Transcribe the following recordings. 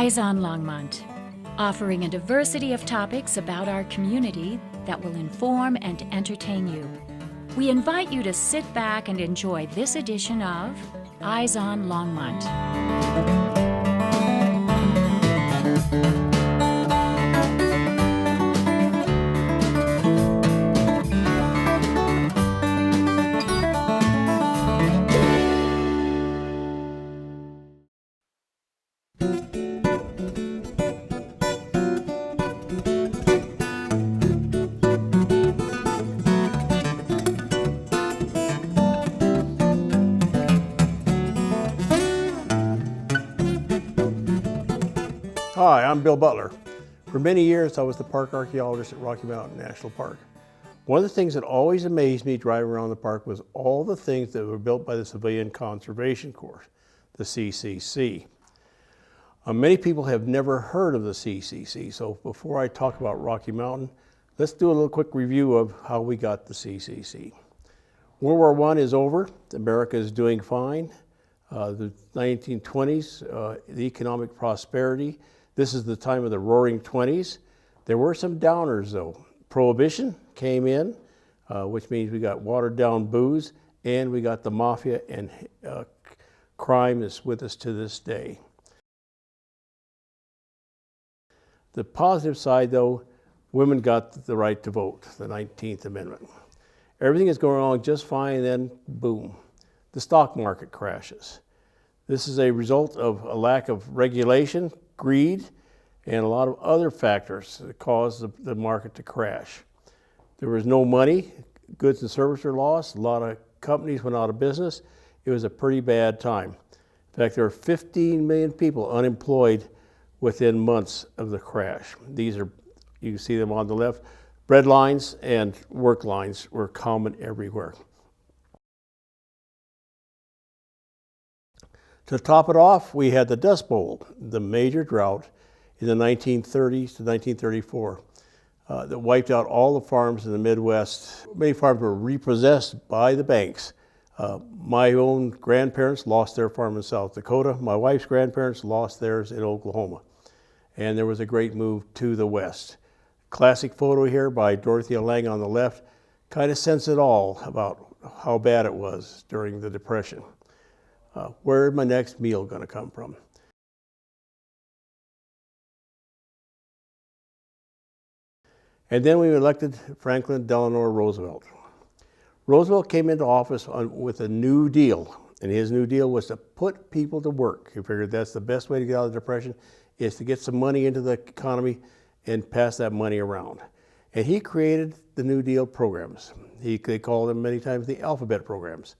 Eyes on Longmont, offering a diversity of topics about our community that will inform and entertain you. We invite you to sit back and enjoy this edition of Eyes on Longmont. Hi, I'm Bill Butler. For many years, I was the park archaeologist at Rocky Mountain National Park. One of the things that always amazed me driving around the park was all the things that were built by the Civilian Conservation Corps, the CCC. Many people have never heard of the CCC, so before I talk about Rocky Mountain, let's do a little quick review of how we got the CCC. World War I is over. America is doing fine. The 1920s, the economic prosperity. This is the time of the Roaring Twenties. There were some downers though. Prohibition came in, which means we got watered down booze, and we got the mafia, and crime is with us to this day. The positive side though, women got the right to vote, the 19th Amendment. Everything is going along just fine, and then boom, the stock market crashes. This is a result of a lack of regulation, greed, and a lot of other factors that caused the market to crash. There was no money, goods and services were lost, a lot of companies went out of business. It was a pretty bad time. In fact, there were 15 million people unemployed within months of the crash. These are, you can see them on the left, bread lines and work lines were common everywhere. To top it off, we had the Dust Bowl, the major drought in the 1930s to 1934 that wiped out all the farms in the Midwest. Many farms were repossessed by the banks. My own grandparents lost their farm in South Dakota. My wife's grandparents lost theirs in Oklahoma. And there was a great move to the West. Classic photo here by Dorothea Lange on the left kind of says it all about how bad it was during the Depression. Where's my next meal going to come from? And then we elected Franklin Delano Roosevelt. Roosevelt came into office with a New Deal, and his New Deal was to put people to work. He figured that's the best way to get out of the Depression, is to get some money into the economy and pass that money around. And he created the New Deal programs. They called them many times the alphabet programs.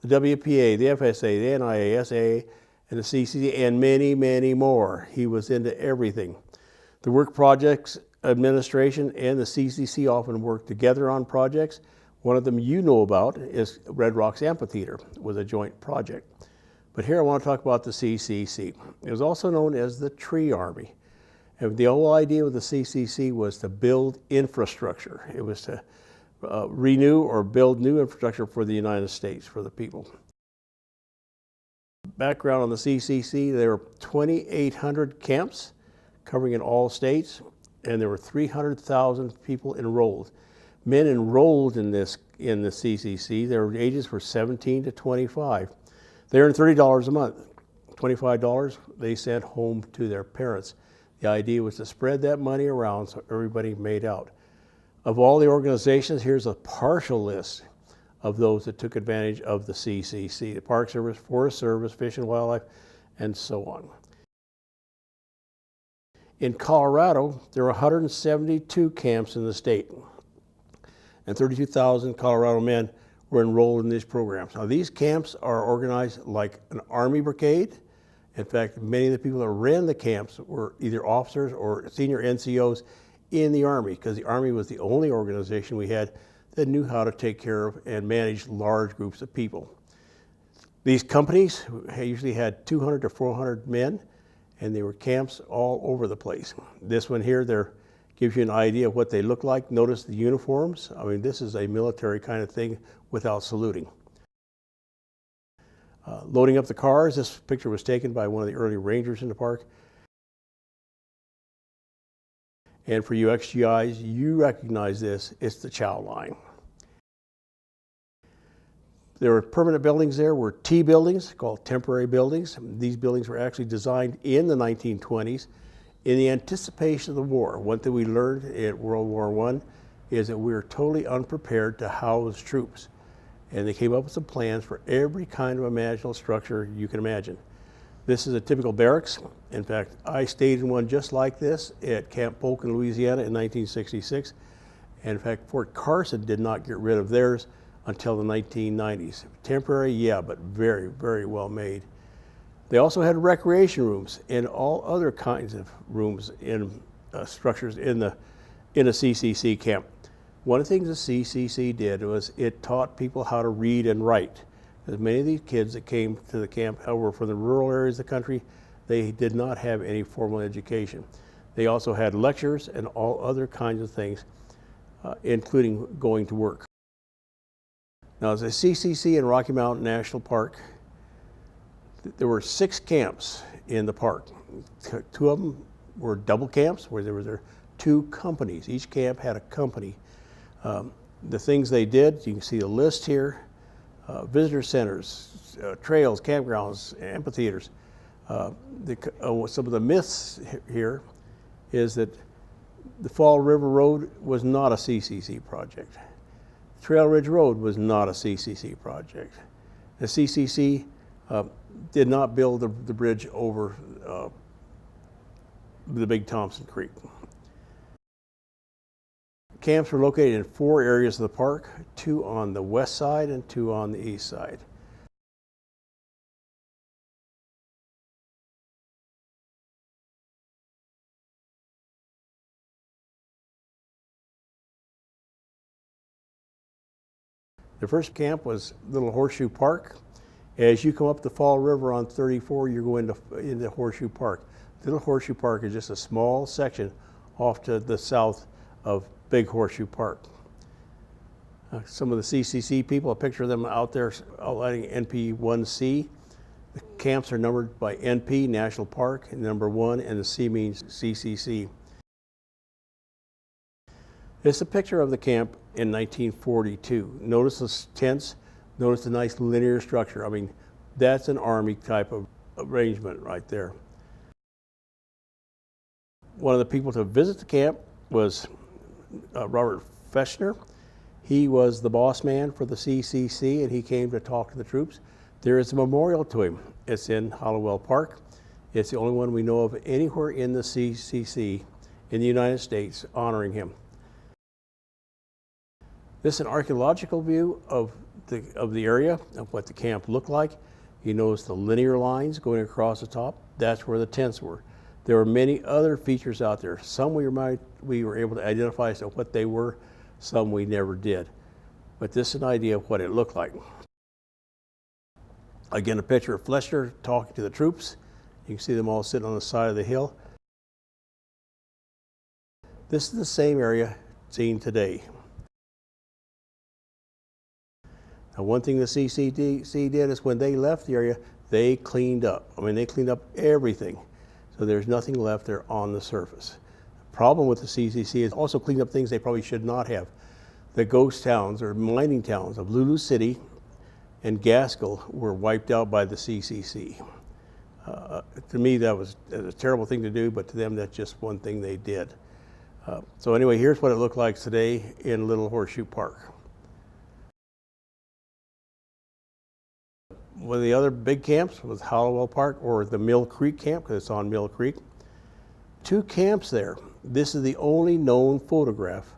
The WPA, the FSA, the NIA, and the CCC, and many, many more. He was into everything. The Work Projects Administration and the CCC often worked together on projects. One of them you know about is Red Rocks Amphitheater. It was a joint project. But here I want to talk about the CCC. It was also known as the Tree Army. And the whole idea of the CCC was to build infrastructure. It was to renew or build new infrastructure for the United States, for the people. Background on the CCC, there were 2,800 camps covering in all states, and there were 300,000 people enrolled. Men enrolled in the CCC, their ages were 17 to 25. They earned $30 a month. $25 they sent home to their parents. The idea was to spread that money around so everybody made out. Of all the organizations, here's a partial list of those that took advantage of the CCC, the Park Service, Forest Service, Fish and Wildlife, and so on. In Colorado, there are 172 camps in the state, and 32,000 Colorado men were enrolled in these programs. Now, these camps are organized like an Army brigade. In fact, many of the people that ran the camps were either officers or senior NCOs in the Army, because the Army was the only organization we had that knew how to take care of and manage large groups of people. These companies usually had 200 to 400 men, and they were camps all over the place. This one here, there gives you an idea of what they look like. Notice the uniforms. I mean, this is a military kind of thing without saluting. Loading up the cars, this picture was taken by one of the early rangers in the park. And for you XGIs, you recognize this, it's the chow line. There were permanent buildings there, were T buildings called temporary buildings. These buildings were actually designed in the 1920s in the anticipation of the war. One thing we learned at World War I is that we were totally unprepared to house troops. And they came up with some plans for every kind of imaginable structure you can imagine. This is a typical barracks. In fact, I stayed in one just like this at Camp Polk in Louisiana in 1966. And in fact, Fort Carson did not get rid of theirs until the 1990s. Temporary, yeah, but very, very well made. They also had recreation rooms and all other kinds of rooms in structures in a CCC camp. One of the things the CCC did was it taught people how to read and write. As many of these kids that came to the camp were from the rural areas of the country, they did not have any formal education. They also had lectures and all other kinds of things, including going to work. Now, as a CCC in Rocky Mountain National Park, there were 6 camps in the park. 2 of them were double camps, where there were 2 companies. Each camp had a company. The things they did, you can see a list here: visitor centers, trails, campgrounds, amphitheaters. Some of the myths here is that the Fall River Road was not a CCC project. Trail Ridge Road was not a CCC project. The CCC did not build the bridge over the Big Thompson Creek. Camps were located in 4 areas of the park, 2 on the west side and 2 on the east side. The first camp was Little Horseshoe Park. As you come up the Fall River on 34, you're going into Horseshoe Park. Little Horseshoe Park is just a small section off to the south of Big Horseshoe Park. Some of the CCC people, a picture of them out there outlining NP1C. The camps are numbered by NP, National Park, and number 1, and the C means CCC. This is a picture of the camp in 1942. Notice the tents, notice the nice linear structure. I mean, that's an Army type of arrangement right there. One of the people to visit the camp was Robert Feshner. He was the boss man for the CCC, and he came to talk to the troops. There is a memorial to him. It's in Hollowell Park. It's the only one we know of anywhere in the CCC in the United States honoring him. This is an archaeological view of the area, of what the camp looked like. You notice the linear lines going across the top. That's where the tents were. There were many other features out there. Some we were able to identify as to what they were, some we never did. But this is an idea of what it looked like. Again, a picture of Fletcher talking to the troops. You can see them all sitting on the side of the hill. This is the same area seen today. Now, one thing the CCC did is when they left the area, they cleaned up. I mean, they cleaned up everything. So there's nothing left there on the surface. The problem with the CCC is also cleaned up things they probably should not have. The ghost towns or mining towns of Lulu City and Gaskell were wiped out by the CCC. To me, that was a terrible thing to do, but to them, that's just one thing they did. So anyway, here's what it looked like today in Little Horseshoe Park. One of the other big camps was Hollowell Park, or the Mill Creek camp, because it's on Mill Creek. 2 camps there. This is the only known photograph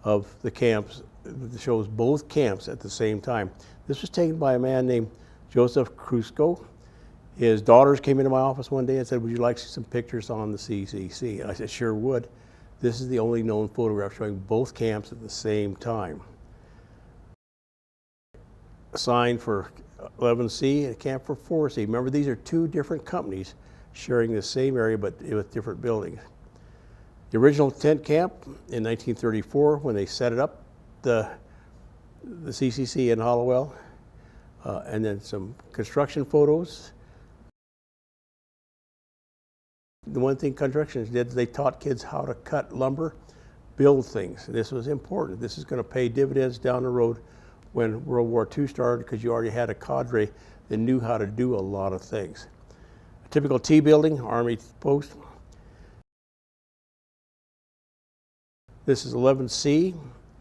of the camps that shows both camps at the same time. This was taken by a man named Joseph Krusko. His daughters came into my office one day and said, "Would you like to see some pictures on the CCC?" And I said, "Sure would." This is the only known photograph showing both camps at the same time. A sign for 11C and a camp for 4C. Remember, these are 2 different companies sharing the same area but with different buildings. The original tent camp in 1934, when they set it up, the CCC in Hollowell, and then some construction photos. The one thing constructions did, they taught kids how to cut lumber, build things. This was important. This is going to pay dividends down the road when World War II started, because you already had a cadre that knew how to do a lot of things. A typical T building, Army post. This is 11C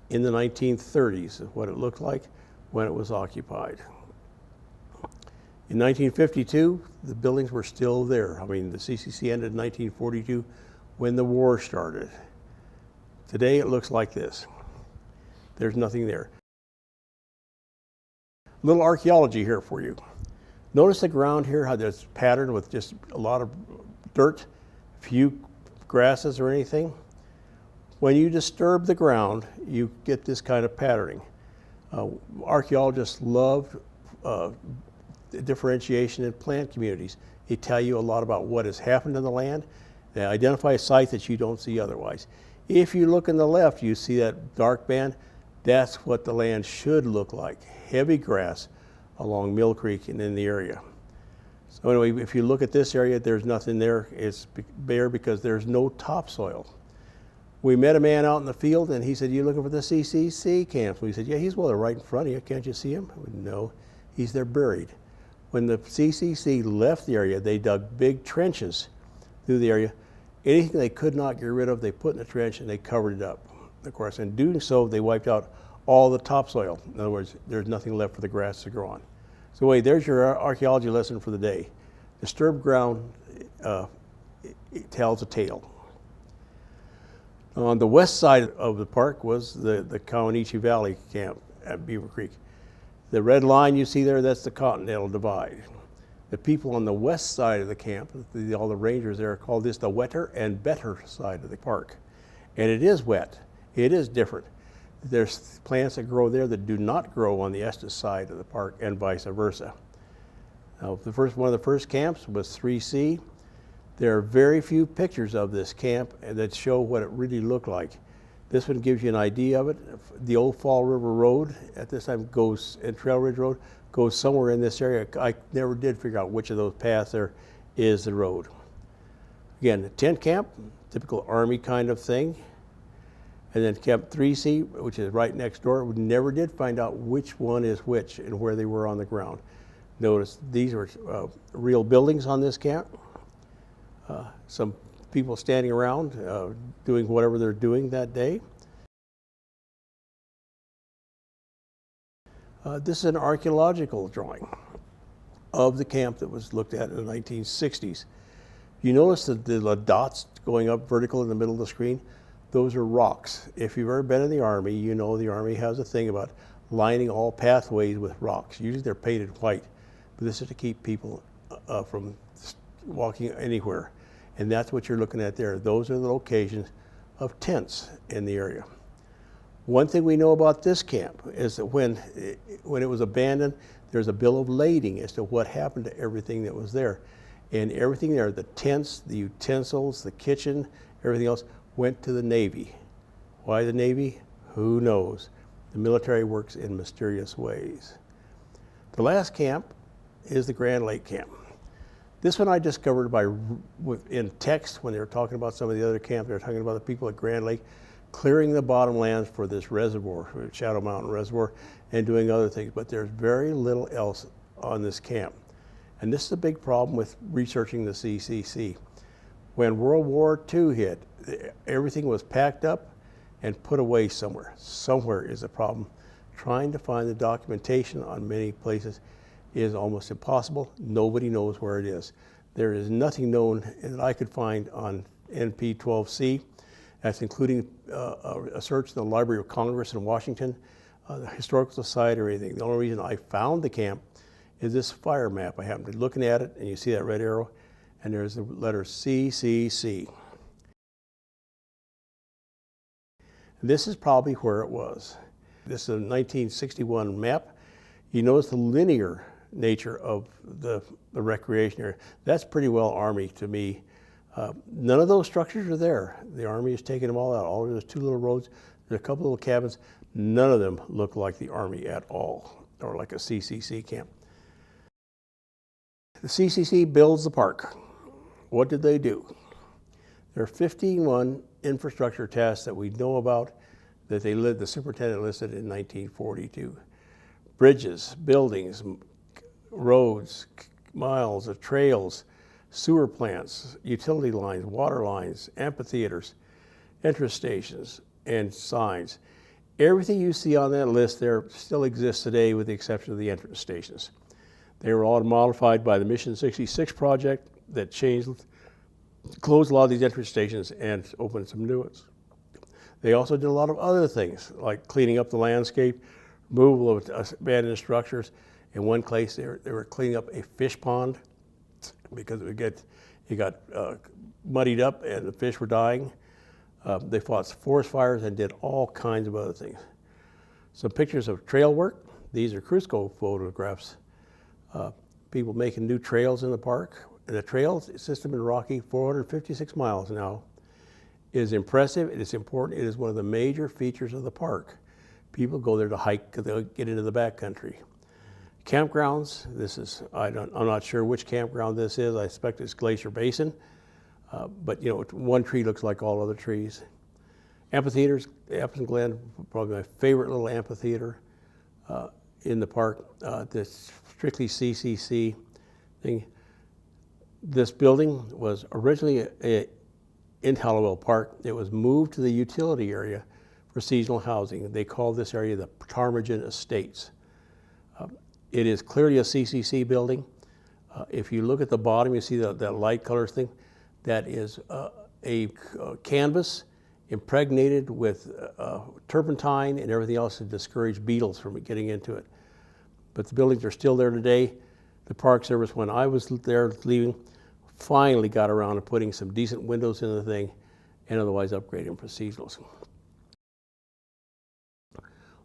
in the 1930s, is what it looked like when it was occupied. In 1952, the buildings were still there. I mean, the CCC ended in 1942 when the war started. Today it looks like this. There's nothing there. A little archaeology here for you. Notice the ground here, how there's patterned with just a lot of dirt, few grasses or anything. When you disturb the ground, you get this kind of patterning. Archaeologists love differentiation in plant communities. They tell you a lot about what has happened in the land. They identify sites that you don't see otherwise. If you look on the left, you see that dark band. That's what the land should look like. Heavy grass along Mill Creek and in the area. So anyway, if you look at this area, there's nothing there. It's bare because there's no topsoil. We met a man out in the field and he said, "You looking for the CCC camps?" We said, "Yeah, he's well, they're right in front of you. Can't you see him?" "No, he's there buried." When the CCC left the area, they dug big trenches through the area. Anything they could not get rid of, they put in the trench and they covered it up. Of course, in doing so, they wiped out all the topsoil. In other words, there's nothing left for the grass to grow on. So wait, there's your archaeology lesson for the day. Disturbed ground it tells a tale. On the west side of the park was the Comanche Valley camp at Beaver Creek. The red line you see there, that's the Continental Divide. The people on the west side of the camp, all the rangers there, call this the wetter and better side of the park. And it is wet. It is different. There's plants that grow there that do not grow on the Estes side of the park, and vice versa. Now, one of the first camps was 3C. There are very few pictures of this camp that show what it really looked like. This one gives you an idea of it. The old Fall River Road at this time goes, and Trail Ridge Road goes somewhere in this area. I never did figure out which of those paths there is the road. Again, the tent camp, typical Army kind of thing. And then Camp 3C, which is right next door. We never did find out which one is which and where they were on the ground. Notice these are real buildings on this camp. Some people standing around doing whatever they're doing that day. This is an archaeological drawing of the camp that was looked at in the 1960s. You notice that the dots going up vertical in the middle of the screen? Those are rocks. If you've ever been in the Army, you know the Army has a thing about lining all pathways with rocks. Usually they're painted white, but this is to keep people from walking anywhere. And that's what you're looking at there. Those are the locations of tents in the area. One thing we know about this camp is that when it was abandoned, there's a bill of lading as to what happened to everything that was there. And everything there, the tents, the utensils, the kitchen, everything else, went to the Navy. Why the Navy? Who knows? The military works in mysterious ways. The last camp is the Grand Lake camp. This one I discovered in text when they were talking about some of the other camps. They were talking about the people at Grand Lake clearing the bottomlands for this reservoir, Shadow Mountain Reservoir, and doing other things. But there's very little else on this camp. And this is a big problem with researching the CCC. When World War II hit, everything was packed up and put away somewhere. Somewhere is a problem. Trying to find the documentation on many places is almost impossible. Nobody knows where it is. There is nothing known that I could find on NP 12C. That's including a search in the Library of Congress in Washington, the Historical Society or anything. The only reason I found the camp is this fire map. I happened to be looking at it and you see that red arrow and there's the letter CCC. This is probably where it was. This is a 1961 map. You notice the linear nature of the recreation area. That's pretty well Army to me. None of those structures are there. The Army has taken them all out. All there's two little roads, there's a couple little cabins. None of them look like the Army at all, or like a CCC camp. The CCC builds the park. What did they do? There are 51 infrastructure tasks that we know about that the superintendent listed in 1942. Bridges, buildings, roads, miles of trails, sewer plants, utility lines, water lines, amphitheaters, entrance stations, and signs. Everything you see on that list there still exists today with the exception of the entrance stations. They were all modified by the Mission 66 project that closed a lot of these entrance stations and opened some new ones. They also did a lot of other things like cleaning up the landscape, removal of abandoned structures. In one place they were cleaning up a fish pond because it got muddied up and the fish were dying. They fought forest fires and did all kinds of other things. Some pictures of trail work. These are Crusoe photographs. People making new trails in the park. And the trail system in Rocky, 456 miles now, is impressive. It is important. It is one of the major features of the park. People go there to hike because they'll get into the backcountry. Campgrounds. I'm not sure which campground this is. I expect it's Glacier Basin. But you know, one tree looks like all other trees. Amphitheaters, Epsom Glen, probably my favorite little amphitheater in the park. This strictly CCC thing. This building was originally in Hallowell Park. It was moved to the utility area for seasonal housing. They call this area the Ptarmigan Estates. It is clearly a CCC building. If you look at the bottom, you see that light color thing. That is a canvas impregnated with turpentine and everything else to discourage beetles from getting into it. But the buildings are still there today. The Park Service, when I was there leaving, finally got around to putting some decent windows in the thing and otherwise upgrading them for seasonals.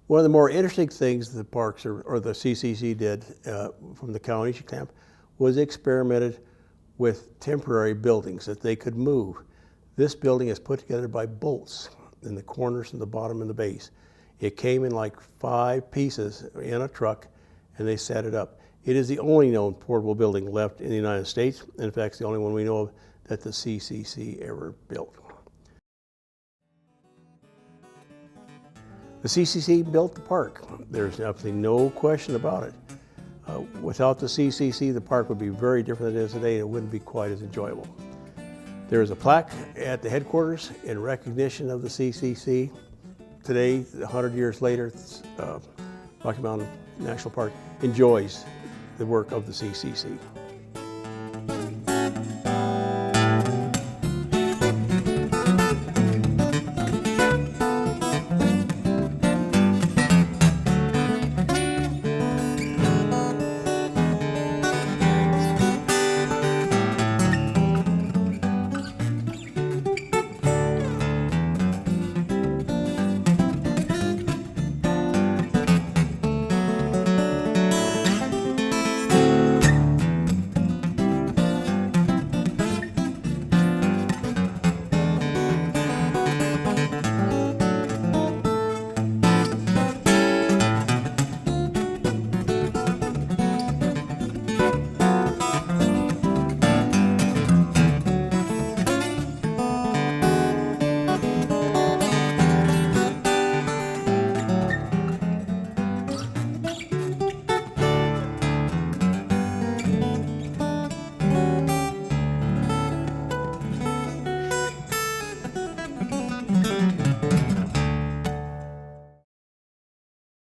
One of the more interesting things the parks or the CCC did from the county camp was experimented with temporary buildings that they could move. This building is put together by bolts in the corners and the bottom and the base. It came in like 5 pieces in a truck and they set it up. It is the only known portable building left in the United States. In fact, it's the only one we know of that the CCC ever built. The CCC built the park. There's absolutely no question about it. Without the CCC, the park would be very different than it is today, and it wouldn't be quite as enjoyable. There is a plaque at the headquarters in recognition of the CCC. Today, 100 years later, Rocky Mountain National Park enjoys the work of the CCC.